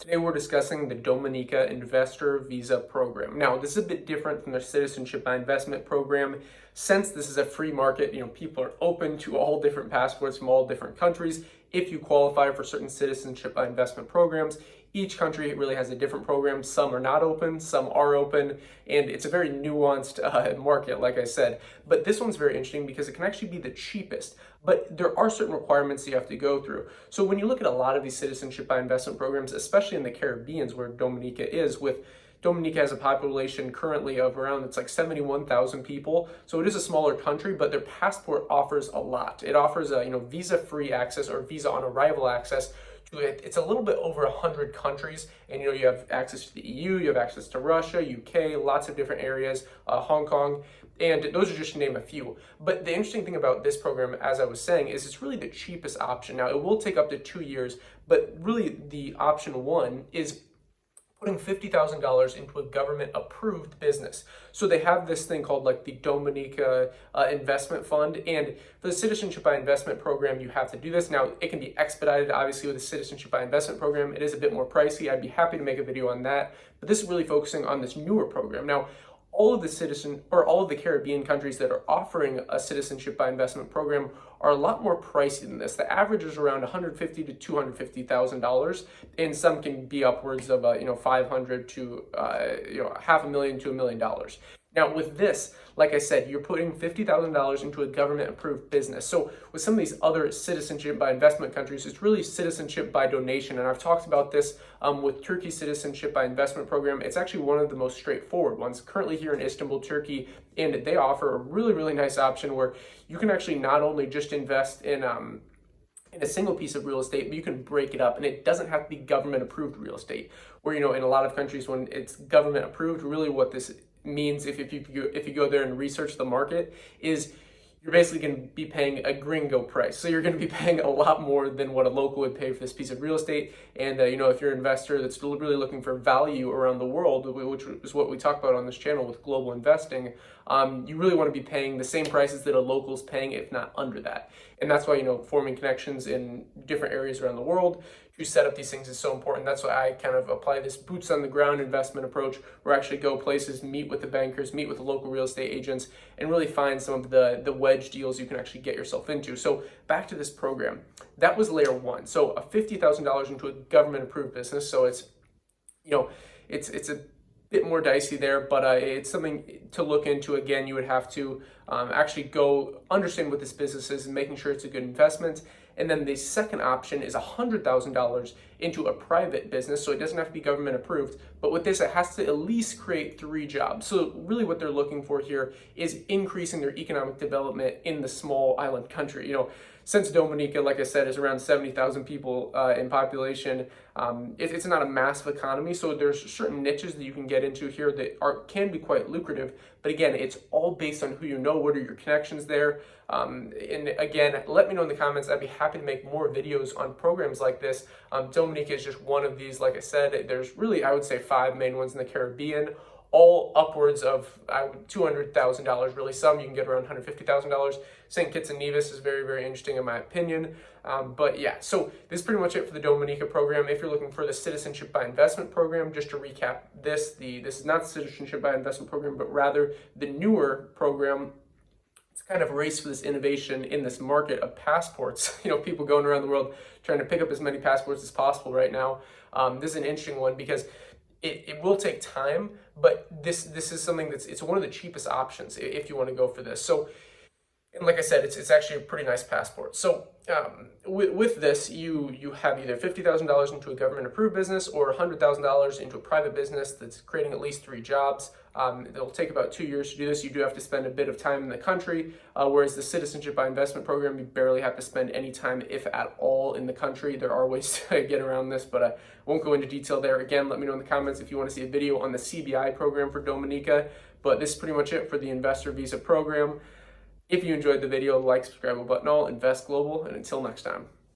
Today we're discussing the Dominica Investor Visa Program. Now, this is a bit different from the Citizenship by Investment Program. Since this is a free market, people are open to all different passports from all different countries. If you qualify for certain Citizenship by Investment programs, each country really has a different program. Some are not open, some are open, and it's a very nuanced market, like I said. But this one's very interesting because it can actually be the cheapest, but there are certain requirements you have to go through. So when you look at a lot of these Citizenship by Investment programs, especially in the Caribbean, where Dominica is, Dominica has a population currently of around, it's like 71,000 people. So it is a smaller country, but their passport offers a lot. It offers a visa-free access or visa on arrival access to it. It's a little bit over 100 countries, and you have access to the EU, you have access to Russia, UK, lots of different areas, Hong Kong, and those are just to name a few. But the interesting thing about this program, as I was saying, is it's really the cheapest option. Now, it will take up to 2 years, but really the option one is putting $50,000 into a government-approved business. So they have this thing called like the Dominica Investment Fund, and for the Citizenship by Investment Program, you have to do this. Now, it can be expedited, obviously, with the Citizenship by Investment Program. It is a bit more pricey. I'd be happy to make a video on that, but this is really focusing on this newer program. Now, all of the Caribbean countries that are offering a Citizenship by Investment Program are a lot more pricey than this. The average is around $150,000 to $250,000, and some can be upwards of $500,000 to $500,000 to $1 million. Now, with this, like I said, you're putting $50,000 into a government-approved business. So with some of these other Citizenship by Investment countries, it's really citizenship by donation. And I've talked about this with Turkey's Citizenship by Investment Program. It's actually one of the most straightforward ones, currently here in Istanbul, Turkey. And they offer a really, really nice option where you can actually not only just invest in a single piece of real estate, but you can break it up, and it doesn't have to be government approved real estate. Where in a lot of countries, when it's government approved, really what this means, if you go there and research the market, is you're basically going to be paying a gringo price. So you're going to be paying a lot more than what a local would pay for this piece of real estate. And if you're an investor that's really looking for value around the world, which is what we talk about on this channel with global investing, you really want to be paying the same prices that a local is paying, if not under that. And that's why forming connections in different areas around the world to set up these things is so important. That's why I kind of apply this boots on the ground investment approach, where I actually go places, meet with the bankers, meet with the local real estate agents, and really find some of the wedge deals you can actually get yourself into. So back to this program, that was layer one. So a $50,000 into a government approved business. So it's it's a bit more dicey there, but it's something to look into. Again, you would have to actually go understand what this business is and making sure it's a good investment. And then the second option is $100,000 into a private business. So it doesn't have to be government approved, but with this, it has to at least create 3 jobs. So really what they're looking for here is increasing their economic development in the small island country. Since Dominica, like I said, is around 70,000 people in population, it's not a massive economy. So there's certain niches that you can get into here that can be quite lucrative. But again, it's all based on who you know, what are your connections there. And again, let me know in the comments. I'd be happy to make more videos on programs like this. Dominica is just one of these. Like I said, there's really, I would say, 5 main ones in the Caribbean, all upwards of $200,000, really. Some you can get around $150,000. St. Kitts and Nevis is very, very interesting in my opinion. But yeah, so this is pretty much it for the Dominica program. If you're looking for the Citizenship by Investment Program, just to recap this is not the Citizenship by Investment Program, but rather the newer program. It's kind of a race for this innovation in this market of passports. People going around the world trying to pick up as many passports as possible right now. This is an interesting one because it will take time, but this is something it's one of the cheapest options if you want to go for this. So, and like I said, it's actually a pretty nice passport. So with this, you have either $50,000 into a government-approved business or $100,000 into a private business that's creating at least 3 jobs. It'll take about 2 years to do this. You do have to spend a bit of time in the country, whereas the Citizenship by Investment Program, you barely have to spend any time, if at all, in the country. There are ways to get around this, but I won't go into detail there. Again, let me know in the comments if you want to see a video on the CBI program for Dominica. But this is pretty much it for the Investor Visa program. If you enjoyed the video, like, subscribe, button all, invest global, and until next time.